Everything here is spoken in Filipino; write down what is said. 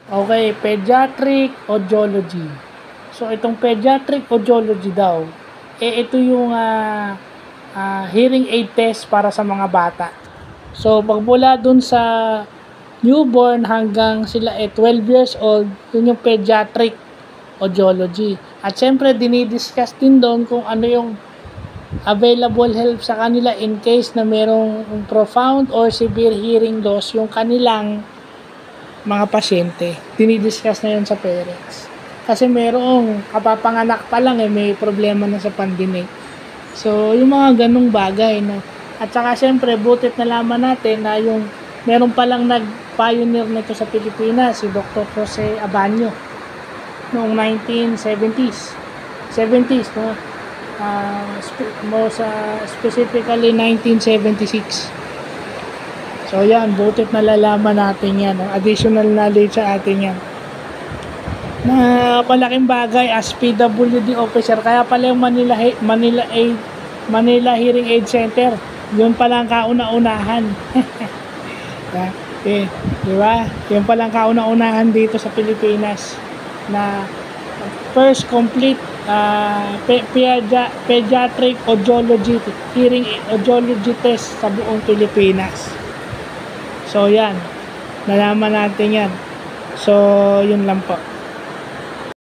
Okay, pediatric audiology. So, itong pediatric audiology daw, ito yung hearing aid test para sa mga bata. So, magmula dun sa newborn hanggang sila 12 years old, yun yung pediatric audiology. At syempre, dinidiscuss din doon kung ano yung available help sa kanila in case na merong profound or severe hearing loss yung kanilang mga pasyente. Dinidiscuss na yun sa parents. Kasi merong kapapanganak pa lang may problema na sa pandinig. So, yung mga ganong bagay, no? At saka syempre, butit nalaman natin na yung meron palang nag-pioneer nito sa Pilipinas, si Dr. Jose Abanyo, noong 1970s. 70s, no? Specifically 1976. So yan, butit nalalaman natin yan, no? Additional knowledge sa atin yan. Na malaking bagay as PWD officer, kaya pala yung Manila Hearing Aid Center, yun pala ang kauna-unahan. Di ba? Yun pala ang kauna-unahan dito sa Pilipinas na first complete pediatric audiology hearing audiology test sa buong Pilipinas. So yan, nalaman natin yan. So yun lang po.